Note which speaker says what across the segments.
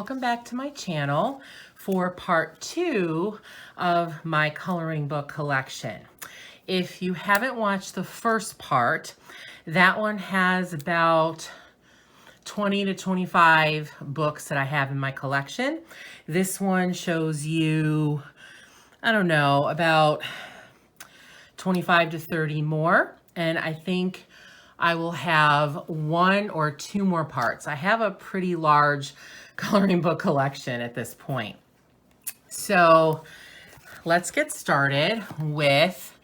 Speaker 1: welcome back to my channel for part 2 of my coloring book collection. If you haven't watched the first part, that one has about 20 to 25 books that I have in my collection. This one shows you, I don't know, about 25 to 30 more, and I think I will have 1 or 2 more parts. I have a pretty large coloring book collection at this point. So let's get started with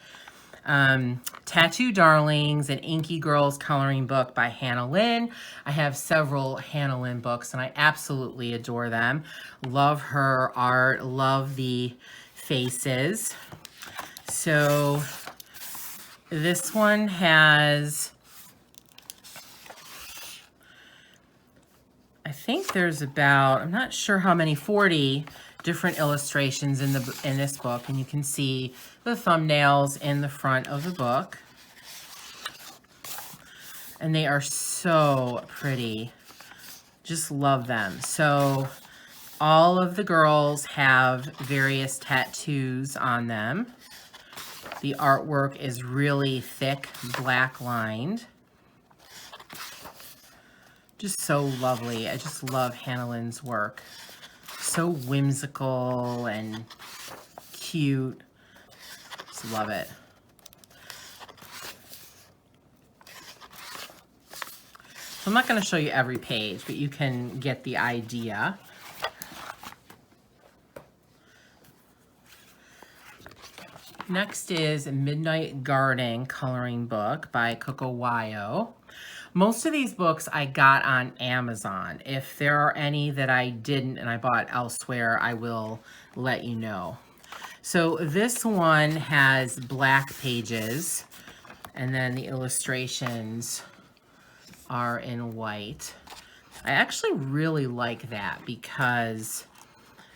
Speaker 1: Tattoo Darlings, an Inky Girls coloring book by Lynn. I have several Lynn books and I absolutely adore them. Love her art, love the faces. So this one has, I think there's about, I'm not sure how many, 40 different illustrations in this book, and you can see the thumbnails in the front of the book. And they are so pretty. Just love them. So all of the girls have various tattoos on them. The artwork is really thick, black lined. Just so lovely. I just love Lynn's work. So whimsical and cute. Just love it. So I'm not going to show you every page, but you can get the idea. Next is a Midnight Garden coloring book by Coco. Most of these books I got on Amazon. If there are any that I didn't and I bought elsewhere, I will let you know. So this one has black pages, and then the illustrations are in white. I actually really like that because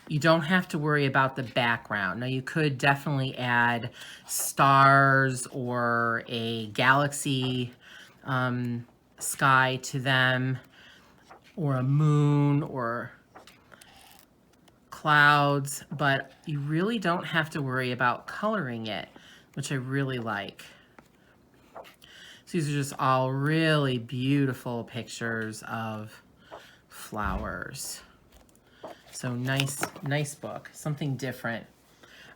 Speaker 1: you don't have to worry about the background. Now, you could definitely add stars or a galaxy sky to them, or a moon or clouds, but you really don't have to worry about coloring it, which I really like. So these are just all really beautiful pictures of flowers. So nice book, something different.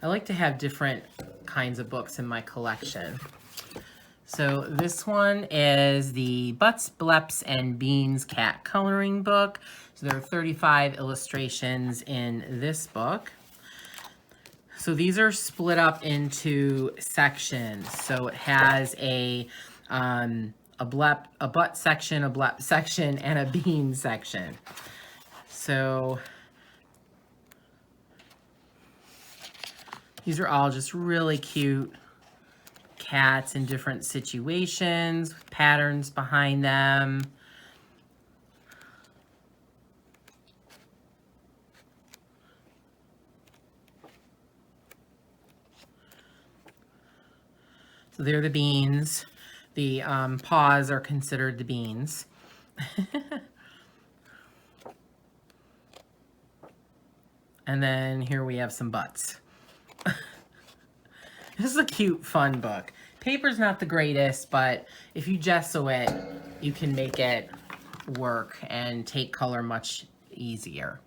Speaker 1: I like to have different kinds of books in my collection. So this one is the Butts, Bleps, and Beans cat coloring book. So there are 35 illustrations in this book. So these are split up into sections. So it has a butt section, a blep section, and a bean section. So these are all just really cute cats in different situations, with patterns behind them. So they're the beans. The paws are considered the beans. And then here we have some butts. This is a cute, fun book. Paper's not the greatest, but if you gesso it, you can make it work and take color much easier.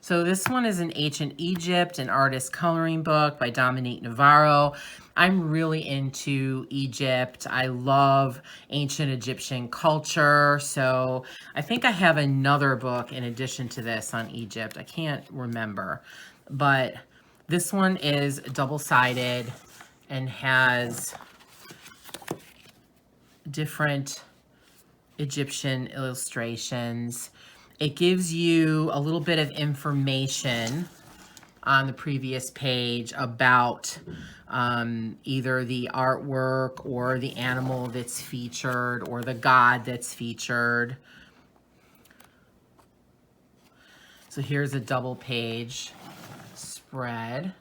Speaker 1: So this one is an Ancient Egypt, an artist coloring book by Dominique Navarro. I'm really into Egypt. I love ancient Egyptian culture. So I think I have another book in addition to this on Egypt. I can't remember, but this one is double-sided and has different Egyptian illustrations. It gives you a little bit of information on the previous page about either the artwork or the animal that's featured or the god that's featured. So here's a double page spread.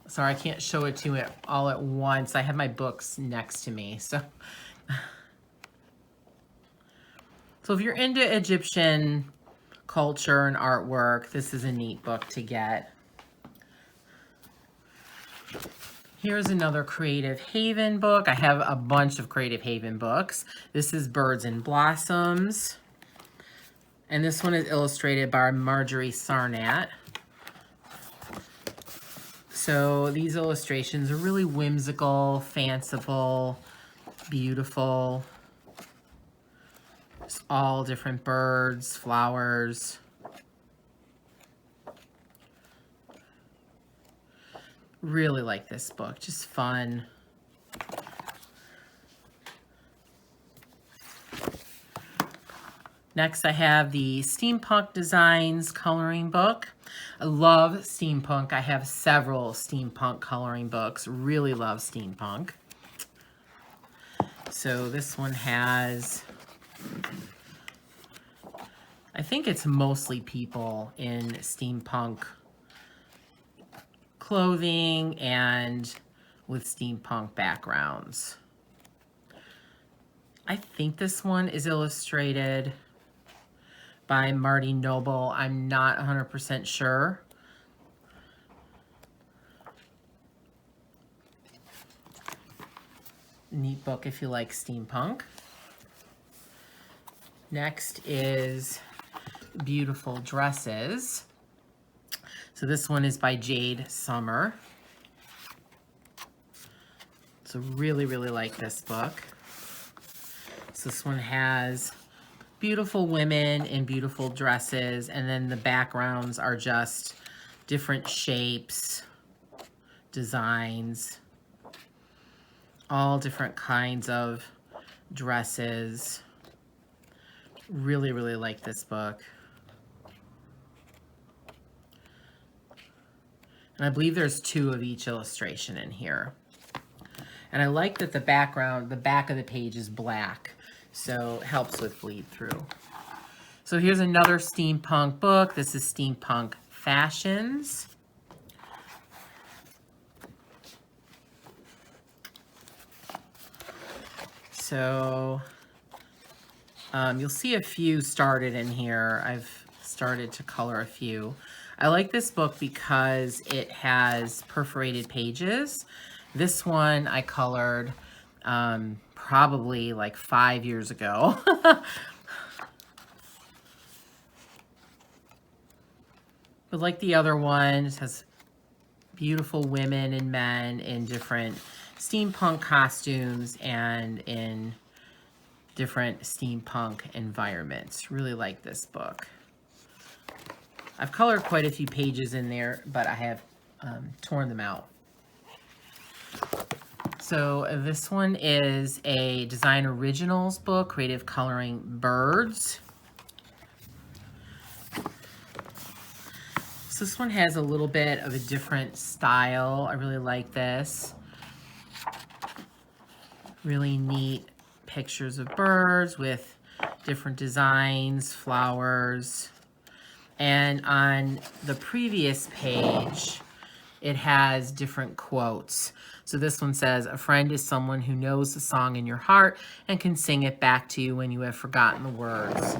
Speaker 1: Sorry, I can't show it to you all at once. I have my books next to me. So if you're into Egyptian culture and artwork. This is a neat book to get. Here's another Creative Haven book. I have a bunch of Creative Haven books. This is Birds and Blossoms. And this one is illustrated by Marjorie Sarnat. So these illustrations are really whimsical, fanciful, beautiful. It's all different birds, flowers. Really like this book, just fun. Next, I have the Steampunk Designs coloring book. I love steampunk. I have several steampunk coloring books. Really love steampunk. So this one has, I think it's mostly people in steampunk clothing and with steampunk backgrounds. I think this one is illustrated by Marty Noble. I'm not 100% sure. Neat book if you like steampunk. Next is Beautiful Dresses. So this one is by Jade Summer. So really, really like this book. So this one has beautiful women in beautiful dresses, and then the backgrounds are just different shapes, designs, all different kinds of dresses. Really, really like this book. And I believe there's 2 of each illustration in here. And I like that the background, the back of the page is black, so it helps with bleed through. So here's another steampunk book. This is Steampunk Fashions. So you'll see a few started in here. I've started to color a few. I like this book because it has perforated pages. This one I colored probably like 5 years ago. But like the other one, it has beautiful women and men in different steampunk costumes and in different steampunk environments. Really like this book. I've colored quite a few pages in there, but I have torn them out. So this one is a Design Originals book, Creative Coloring Birds. So this one has a little bit of a different style. I really like this. Really neat pictures of birds with different designs, flowers. And on the previous page, it has different quotes. So this one says, "A friend is someone who knows the song in your heart and can sing it back to you when you have forgotten the words."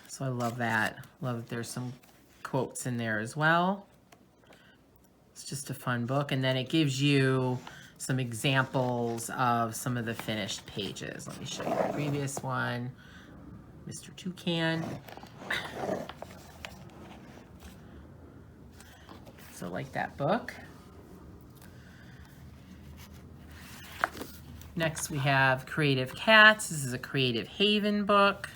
Speaker 1: So I love that. Love that there's some quotes in there as well. It's just a fun book. And then it gives you some examples of some of the finished pages. Let me show you the previous one. Mr. Toucan. So like that book. Next we have Creative Cats. This is a Creative Haven book.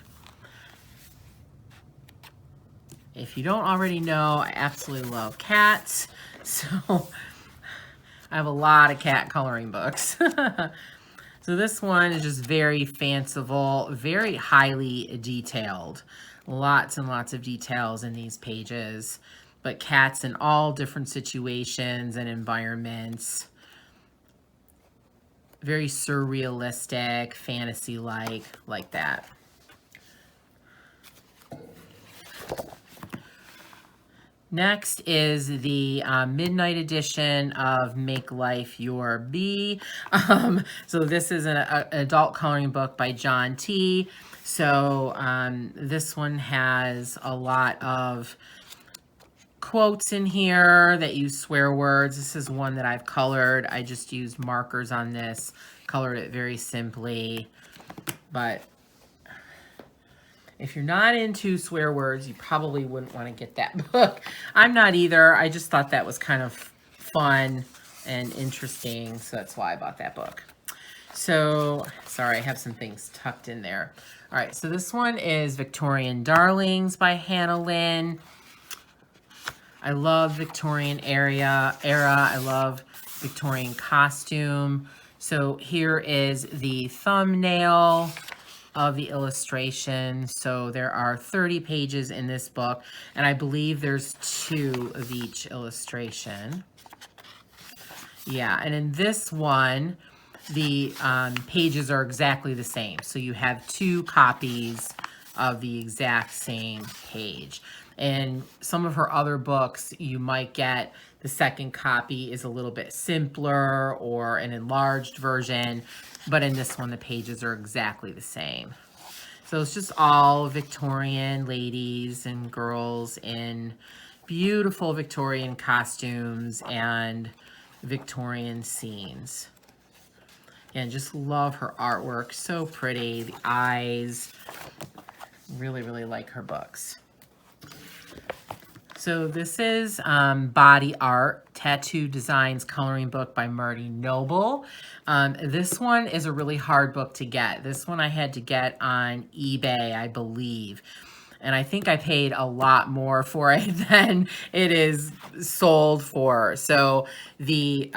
Speaker 1: If you don't already know, I absolutely love cats. So I have a lot of cat coloring books. So this one is just very fanciful, very highly detailed. Lots and lots of details in these pages, but cats in all different situations and environments. Very surrealistic, fantasy-like that. Next is the midnight edition of Make Life Your Bee. So this is an adult coloring book by John T. So this one has a lot of quotes in here that use swear words. This is one that I've colored. I just used markers on this, colored it very simply. But if you're not into swear words, you probably wouldn't want to get that book. I'm not either. I just thought that was kind of fun and interesting, so that's why I bought that book. So, sorry, I have some things tucked in there. All right, so this one is Victorian Darlings by Hannah Lynn. I love Victorian era. I love Victorian costume. So here is the thumbnail of the illustration. So there are 30 pages in this book, and I believe there's 2 of each illustration. Yeah, and in this one, the pages are exactly the same. So you have 2 copies of the exact same page. And some of her other books, you might get the second copy is a little bit simpler or an enlarged version, but in this one, the pages are exactly the same. So it's just all Victorian ladies and girls in beautiful Victorian costumes and Victorian scenes. And just love her artwork, so pretty, the eyes, really, really like her books. So this is Body Art, Tattoo Designs Coloring Book by Marty Noble. This one is a really hard book to get. This one I had to get on eBay, I believe. And I think I paid a lot more for it than it is sold for. So the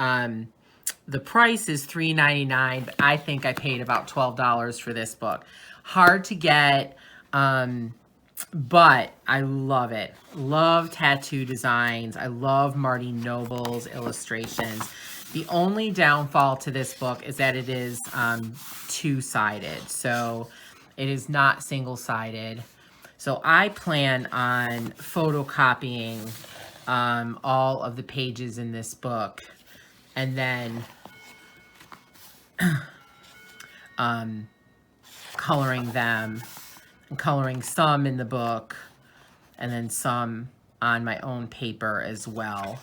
Speaker 1: price is $3.99, but I think I paid about $12 for this book. Hard to get, but I love it. Love Tattoo Designs. I love Marty Noble's illustrations. The only downfall to this book is that it is 2-sided. So it is not single-sided. So I plan on photocopying all of the pages in this book and then coloring them. Coloring some in the book and then some on my own paper as well.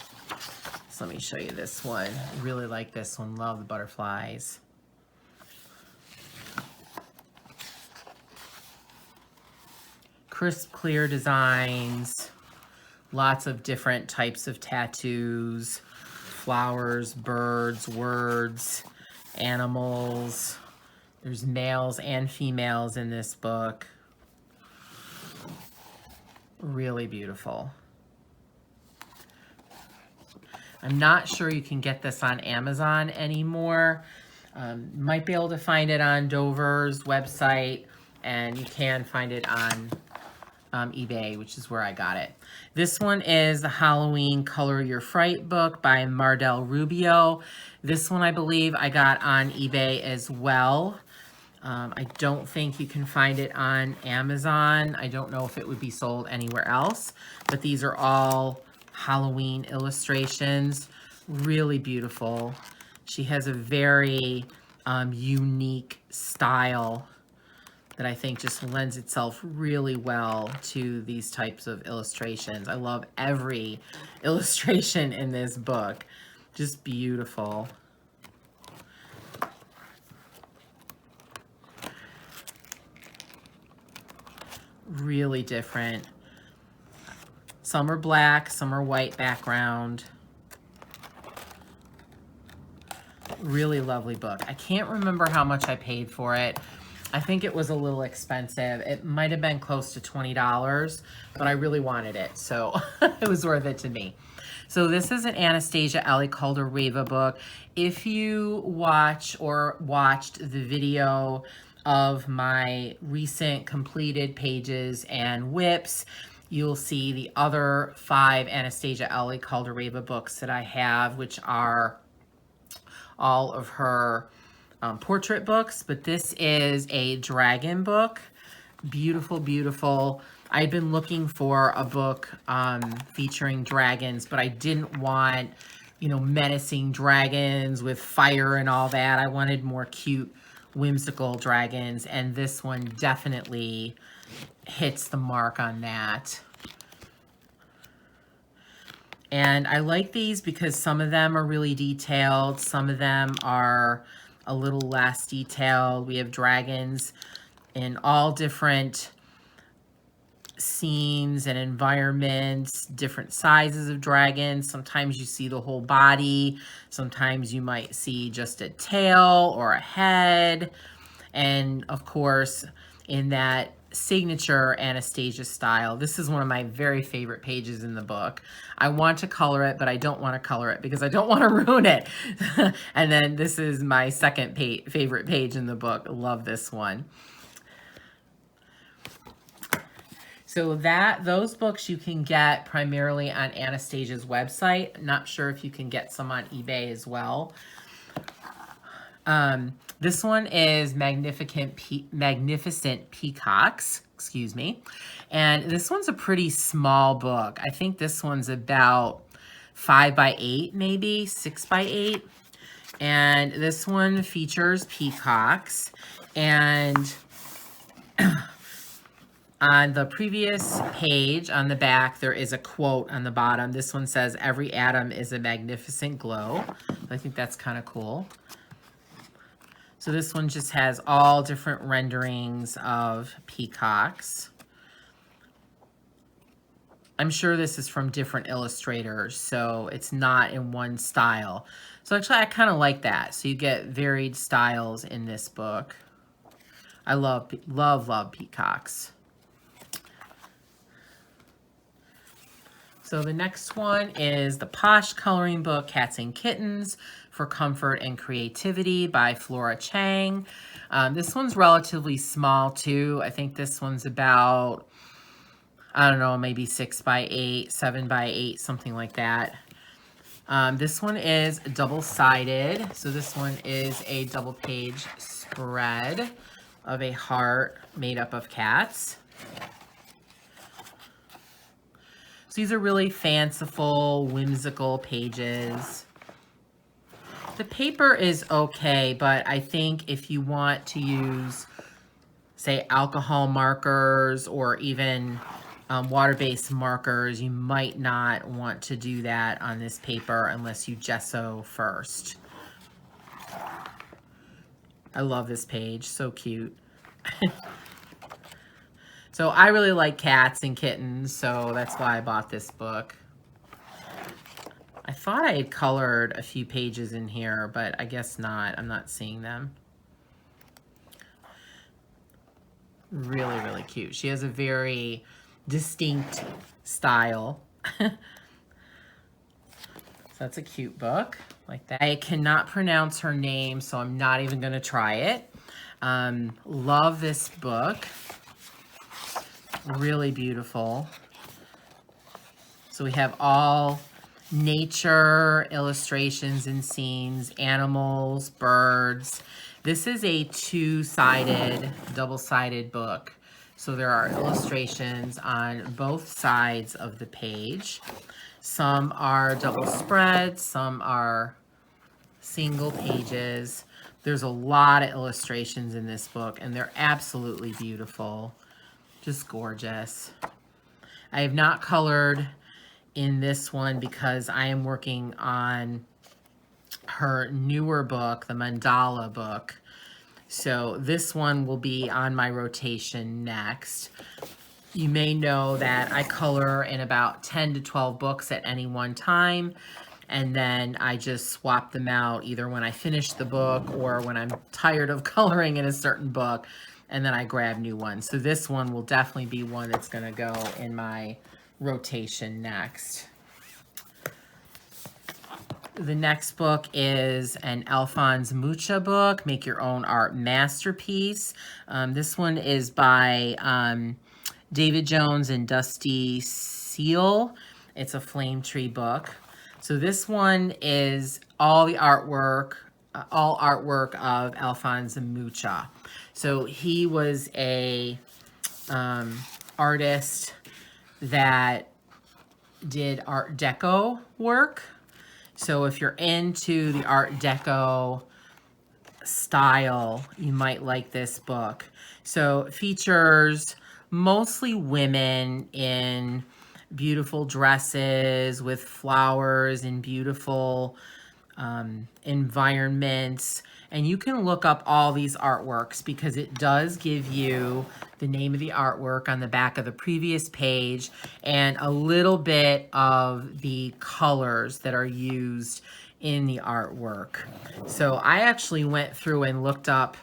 Speaker 1: So let me show you this one. I really like this one. Love the butterflies. Crisp, clear designs. Lots of different types of tattoos. Flowers, birds, words, animals. There's males and females in this book. Really beautiful. I'm not sure you can get this on Amazon anymore. Might be able to find it on Dover's website, and you can find it on eBay, which is where I got it. This one is the Halloween Color Your Fright book by Mardel Rubio. This one I believe I got on eBay as well. I don't think you can find it on Amazon. I don't know if it would be sold anywhere else, but these are all Halloween illustrations. Really beautiful. She has a very unique style that I think just lends itself really well to these types of illustrations. I love every illustration in this book. Just beautiful. Really different. Some are black, some are white background. Really lovely book. I can't remember how much I paid for it. I think it was a little expensive. It might have been close to $20, but I really wanted it, so it was worth it to me. So this is an Anastasia Ali Calder-Reva book. If you watch or watched the video of my recent completed pages and whips, you'll see the other 5 Anastasia Ali Calder-Reva books that I have, which are all of her portrait books, but this is a dragon book. Beautiful, beautiful. I've been looking for a book featuring dragons, but I didn't want, you know, menacing dragons with fire and all that. I wanted more cute whimsical dragons, and this one definitely hits the mark on that. And I like these because some of them are really detailed, some of them are a little less detailed. We have dragons in all different scenes and environments, different sizes of dragons. Sometimes you see the whole body, sometimes you might see just a tail or a head. And of course, in that signature Anastasia style, this is one of my very favorite pages in the book. I want to color it, but I don't want to color it because I don't want to ruin it. And then this is my second favorite page in the book. Love this one. So those books you can get primarily on Anastasia's website. Not sure if you can get some on eBay as well. This one is Magnificent Peacocks, excuse me. And this one's a pretty small book. I think this one's about 5 by 8, maybe 6 by 8. And this one features peacocks. And on the previous page, on the back, there is a quote on the bottom. This one says, "Every atom is a magnificent glow." I think that's kind of cool. So this one just has all different renderings of peacocks. I'm sure this is from different illustrators, so it's not in one style. So actually, I kind of like that. So you get varied styles in this book. I love peacocks. So the next one is the Posh coloring book, Cats and Kittens for Comfort and Creativity by Flora Chang. This one's relatively small too. I think this one's about, I don't know, maybe 6 by 8, 7 by 8, something like that. This one is double-sided. So this one is a double-page spread of a heart made up of cats. So these are really fanciful, whimsical pages. The paper is okay, but I think if you want to use, say, alcohol markers or even water-based markers, you might not want to do that on this paper unless you gesso first. I love this page, so cute. So I really like cats and kittens, so that's why I bought this book. I thought I had colored a few pages in here, but I guess not. I'm not seeing them. Really, really cute. She has a very distinct style. So that's a cute book, like that. I cannot pronounce her name, so I'm not even going to try it. Love this book. Really beautiful. So we have all nature illustrations and scenes, animals, birds. This is a two-sided, double-sided book. So there are illustrations on both sides of the page. Some are double spreads, some are single pages. There's a lot of illustrations in this book, and they're absolutely beautiful. Just gorgeous. I have not colored in this one because I am working on her newer book, the Mandala book. So this one will be on my rotation next. You may know that I color in about 10 to 12 books at any one time, and then I just swap them out either when I finish the book or when I'm tired of coloring in a certain book, and then I grab new ones. So this one will definitely be one that's going to go in my rotation next. The next book is an Alphonse Mucha book, Make Your Own Art Masterpiece. This one is by David Jones and Dusty Seal. It's a flame tree book. So this one is all artwork of Alphonse Mucha. So he was a artist that did Art Deco work. So if you're into the Art Deco style, you might like this book. So it features mostly women in beautiful dresses with flowers and beautiful environments. And you can look up all these artworks because it does give you the name of the artwork on the back of the previous page and a little bit of the colors that are used in the artwork. So I actually went through and looked up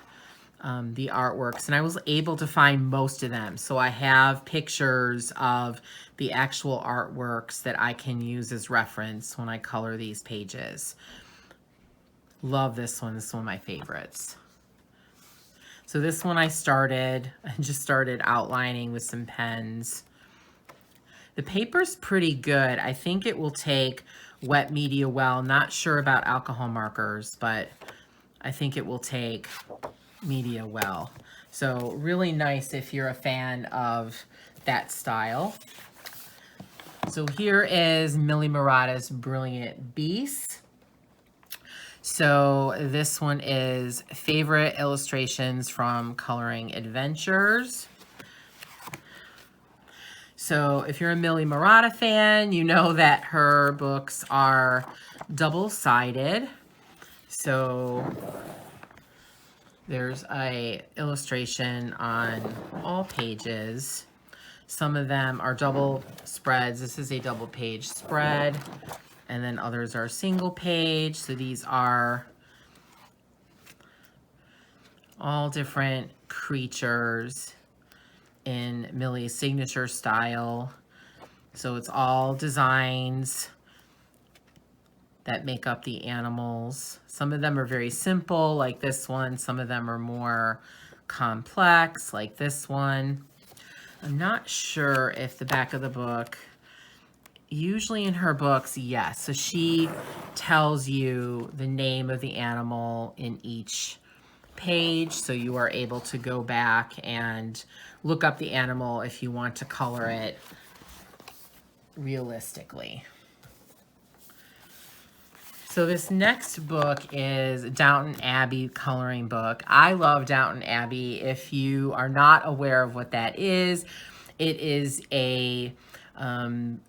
Speaker 1: the artworks, and I was able to find most of them. So I have pictures of the actual artworks that I can use as reference when I color these pages. Love this one. This is one of my favorites. So this one I just started outlining with some pens. The paper's pretty good. I think it will take wet media well. Not sure about alcohol markers, but I think it will take media well. So really nice if you're a fan of that style. So here is Millie Morata's Brilliant Beast. So this one is favorite illustrations from Coloring Adventures. So if you're a Millie Morata fan, you know that her books are double-sided. So there's a illustration on all pages. Some of them are double spreads. This is a double page spread. And then others are single page. So these are all different creatures in Millie's signature style. So it's all designs that make up the animals. Some of them are very simple, like this one. Some of them are more complex, like this one. I'm not sure if the back of the book, usually in her books, yes. So she tells you the name of the animal in each page, so you are able to go back and look up the animal if you want to color it realistically. So this next book is Downton Abbey coloring book. I love Downton Abbey. If you are not aware of what that is, it is a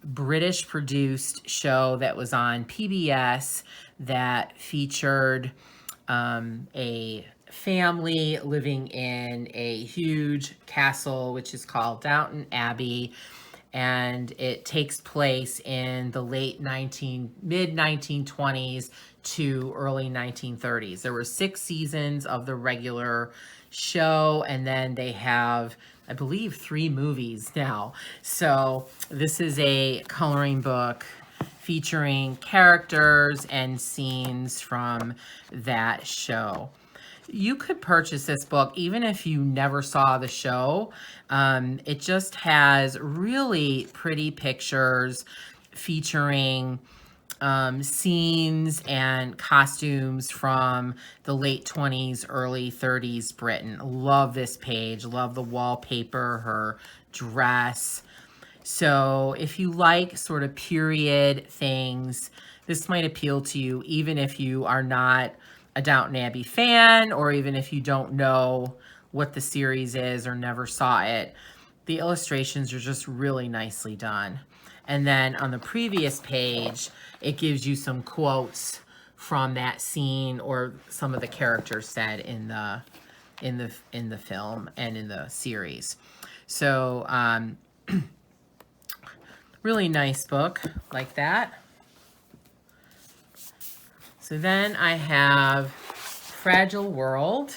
Speaker 1: British produced show that was on PBS that featured a family living in a huge castle, which is called Downton Abbey. And it takes place in the mid-1920s to early 1930s. There were 6 seasons of the regular show, and then they have, I believe, 3 movies now. So this is a coloring book featuring characters and scenes from that show. You could purchase this book even if you never saw the show. It just has really pretty pictures featuring scenes and costumes from the late 20s, early 30s Britain. Love this page. Love the wallpaper, her dress. So if you like sort of period things, this might appeal to you, even if you are not a Downton Abbey fan, or even if you don't know what the series is or never saw it. The illustrations are just really nicely done. And then on the previous page, it gives you some quotes from that scene or some of the characters said in the film and in the series. So really nice book like that. So then I have Fragile World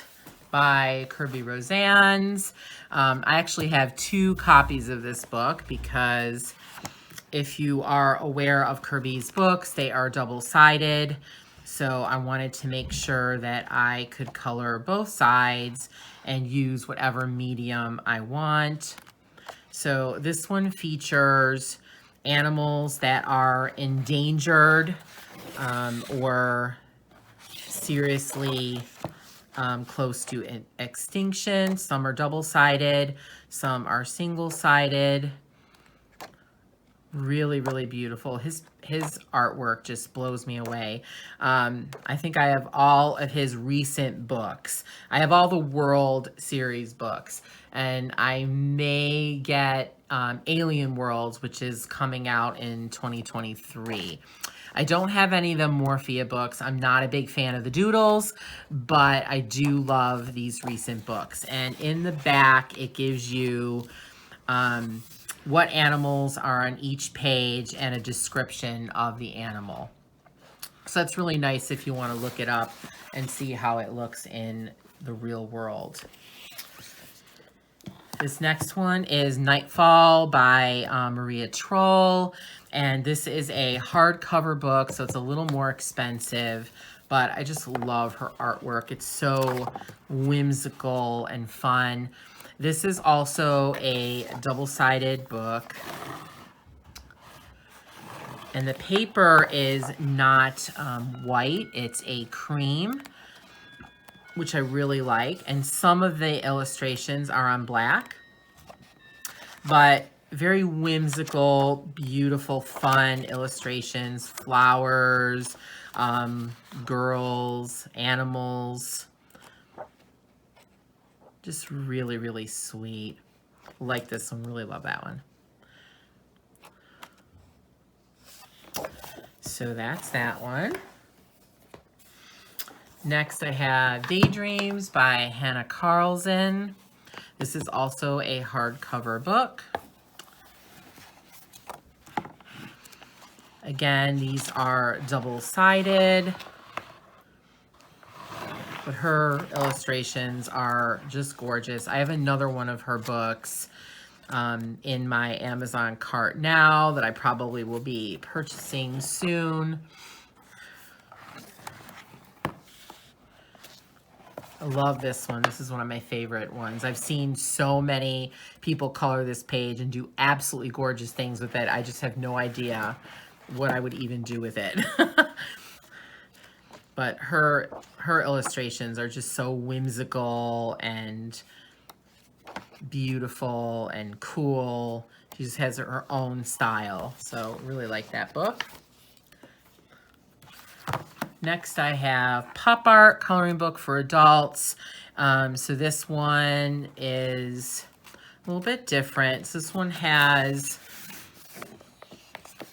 Speaker 1: by Kirby Rosannes. I actually have 2 copies of this book because if you are aware of Kirby's books, they are double-sided. So I wanted to make sure that I could color both sides and use whatever medium I want. So this one features animals that are endangered or seriously close to extinction. Some are double-sided, some are single-sided. Really, really beautiful. His artwork just blows me away. I think I have all of his recent books. I have all the World Series books, and I may get Alien Worlds, which is coming out in 2023. I don't have any of the Morphia books. I'm not a big fan of the doodles, but I do love these recent books. And in the back, it gives you what animals are on each page and a description of the animal. So that's really nice if you want to look it up and see how it looks in the real world. This next one is Nightfall by Maria Troll, and this is a hardcover book, so it's a little more expensive, but I just love her artwork. It's so whimsical and fun. This is also a double-sided book, and the paper is not white, it's a cream, which I really like, and some of the illustrations are on black, but very whimsical, beautiful, fun illustrations, flowers, girls, animals, just really, really sweet. Like this one, really love that one. So that's that one. Next I have Daydreams by Hannah Carlson. This is also a hardcover book. Again, these are double-sided, but her illustrations are just gorgeous. I have another one of her books in my Amazon cart now that I probably will be purchasing soon. I love this one. This is one of my favorite ones. I've seen so many people color this page and do absolutely gorgeous things with it. I just have no idea what I would even do with it. But her illustrations are just so whimsical and beautiful and cool. She just has her own style. So really like that book. Next I have Pop Art Coloring Book for Adults. So this one is a little bit different. So this one has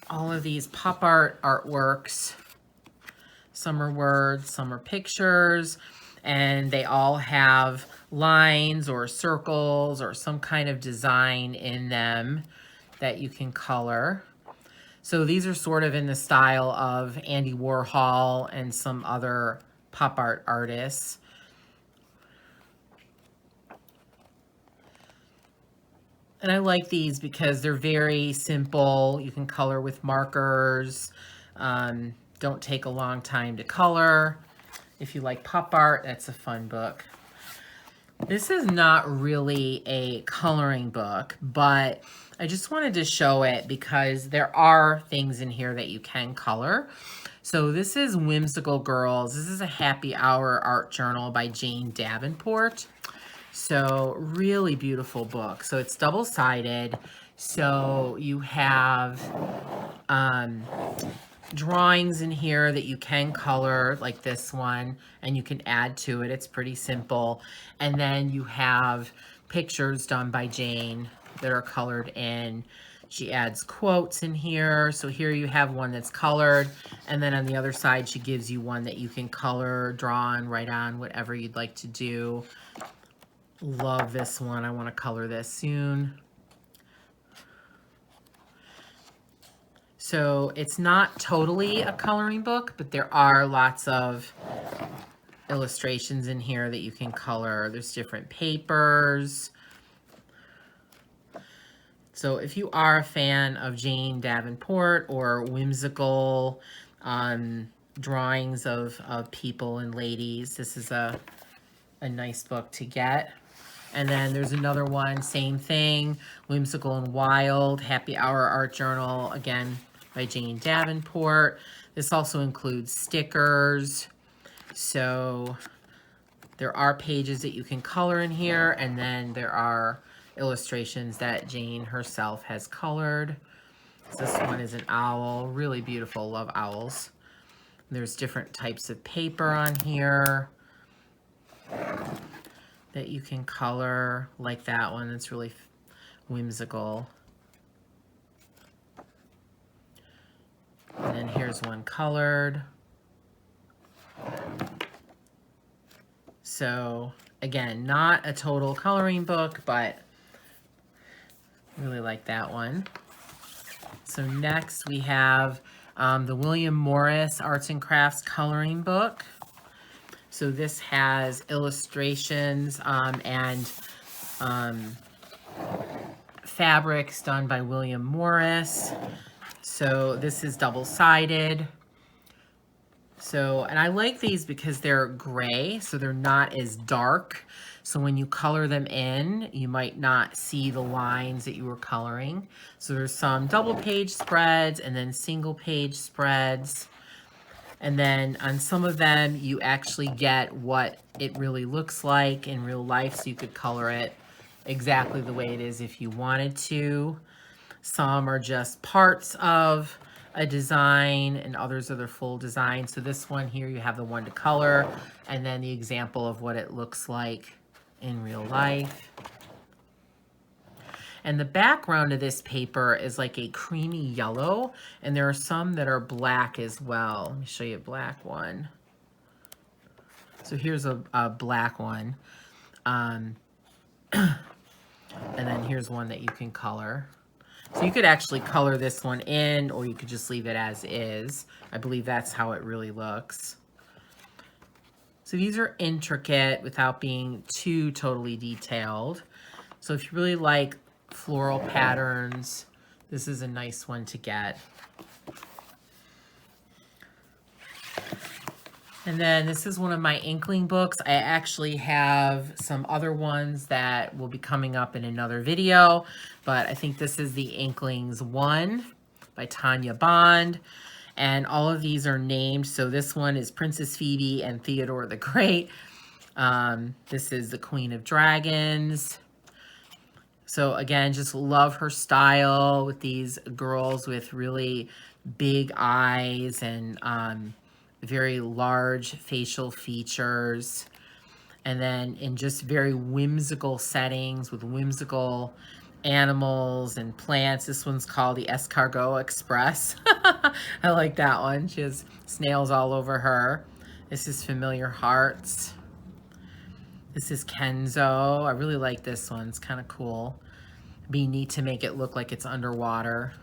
Speaker 1: all of these pop art artworks. Some are words, some are pictures, and they all have lines or circles or some kind of design in them that you can color. So these are sort of in the style of Andy Warhol and some other pop art artists. And I like these because they're very simple. You can color with markers. Don't take a long time to color. If you like pop art, that's a fun book. This is not really a coloring book, but I just wanted to show it because there are things in here that you can color. So this is Whimsical Girls. This is a happy hour art journal by Jane Davenport. So really beautiful book. So it's double-sided. So you have drawings in here that you can color, like this one, and you can add to it. It's pretty simple. And then you have pictures done by Jane that are colored in. She adds quotes in here. So here you have one that's colored, and then on the other side she gives you one that you can color, draw on, write on, whatever you'd like to do. Love this one. I want to color this soon. So it's not totally a coloring book, but there are lots of illustrations in here that you can color. There's different papers. So if you are a fan of Jane Davenport or whimsical drawings of people and ladies, this is a nice book to get. And then there's another one, same thing, Whimsical and Wild, Happy Hour Art Journal, again, by Jane Davenport. This also includes stickers. So there are pages that you can color in here, and then there are illustrations that Jane herself has colored. This one is an owl, really beautiful, love owls. There's different types of paper on here that you can color, like that one. It's really whimsical. And then here's one colored. So again, not a total coloring book, but really like that one. So next we have the William Morris Arts and Crafts coloring book. So this has illustrations and fabrics done by William Morris. So this is double-sided. So, and I like these because they're gray, so they're not as dark. So when you color them in, you might not see the lines that you were coloring. So there's some double page spreads and then single page spreads. And then on some of them, you actually get what it really looks like in real life, so you could color it exactly the way it is if you wanted to. Some are just parts of a design and others are their full design. So this one here, you have the one to color and then the example of what it looks like in real life. And the background of this paper is like a creamy yellow, and there are some that are black as well. Let me show you a black one. So here's a black one. And then here's one that you can color. So you could actually color this one in, or you could just leave it as is. I believe that's how it really looks. So these are intricate without being too totally detailed. So if you really like floral patterns, this is a nice one to get. And then this is one of my Inkling books. I actually have some other ones that will be coming up in another video, but I think this is the Inklings 1 by Tanya Bond. And all of these are named. So this one is Princess Phoebe and Theodore the Great. This is the Queen of Dragons. So again, just love her style with these girls with really big eyes and very large facial features, and then in just very whimsical settings with whimsical animals and plants. This one's called the Escargot Express. I like that one. She has snails all over her. This is Familiar Hearts. This is Kenzo. I really like this one. It's kind of cool. It'd be neat to make it look like it's underwater.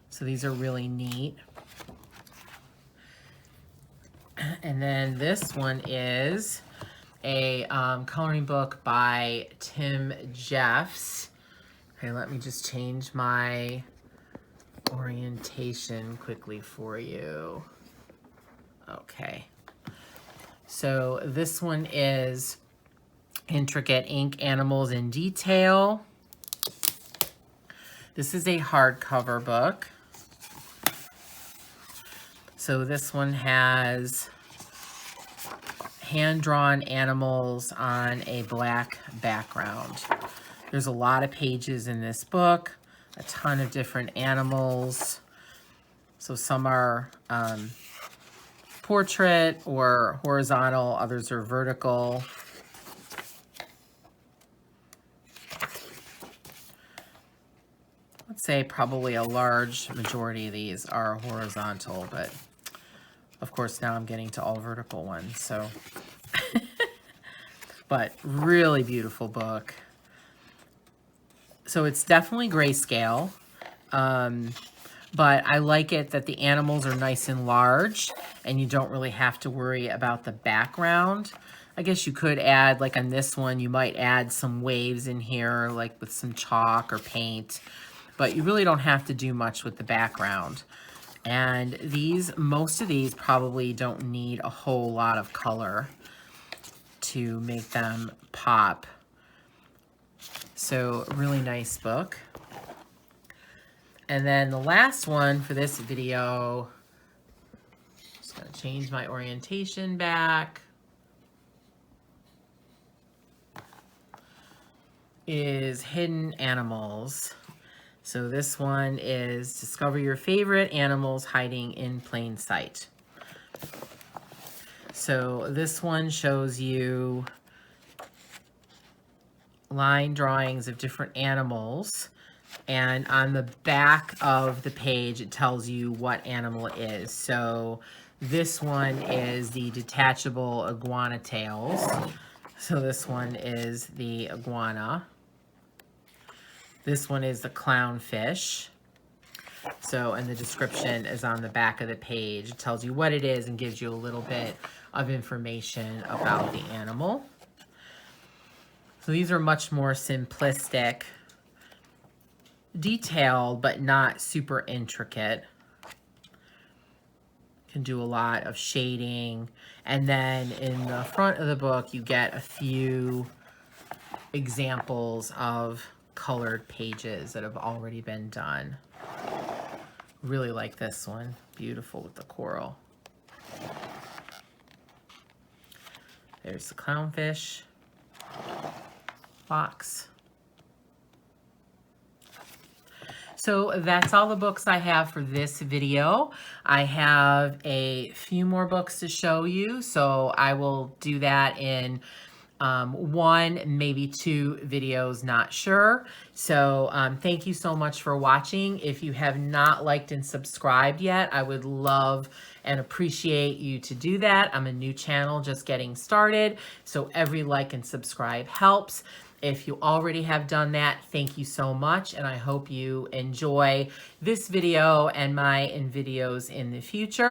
Speaker 1: So these are really neat. And then this one is a coloring book by Tim Jeffs. Okay, let me just change my orientation quickly for you. Okay. So this one is Intricate Ink Animals in Detail. This is a hardcover book. So this one has hand-drawn animals on a black background. There's a lot of pages in this book, a ton of different animals. So some are portrait or horizontal, others are vertical. Let's say probably a large majority of these are horizontal, but of course now I'm getting to all vertical ones, so. But really beautiful book. So it's definitely grayscale, but I like it that the animals are nice and large and you don't really have to worry about the background. I guess you could add, like on this one, you might add some waves in here, like with some chalk or paint, but you really don't have to do much with the background. And these, most of these probably don't need a whole lot of color to make them pop. So really nice book. And then the last one for this video, just gonna change my orientation back, is Hidden Animals. So this one is Discover Your Favorite Animals Hiding in Plain Sight. So this one shows you line drawings of different animals, and on the back of the page it tells you what animal it is. So this one is the detachable iguana tails. So this one is the iguana. This one is the clownfish. So, and the description is on the back of the page. It tells you what it is and gives you a little bit of information about the animal. So these are much more simplistic, detailed, but not super intricate. Can do a lot of shading. And then in the front of the book, you get a few examples of colored pages that have already been done. Really like this one. Beautiful with the coral. There's the clownfish box. So that's all the books I have for this video. I have a few more books to show you, so I will do that in one, maybe two videos, not sure. So thank you so much for watching. If you have not liked and subscribed yet, I would love and appreciate you to do that. I'm a new channel just getting started, so every like and subscribe helps. If you already have done that, thank you so much, and I hope you enjoy this video and my videos in the future.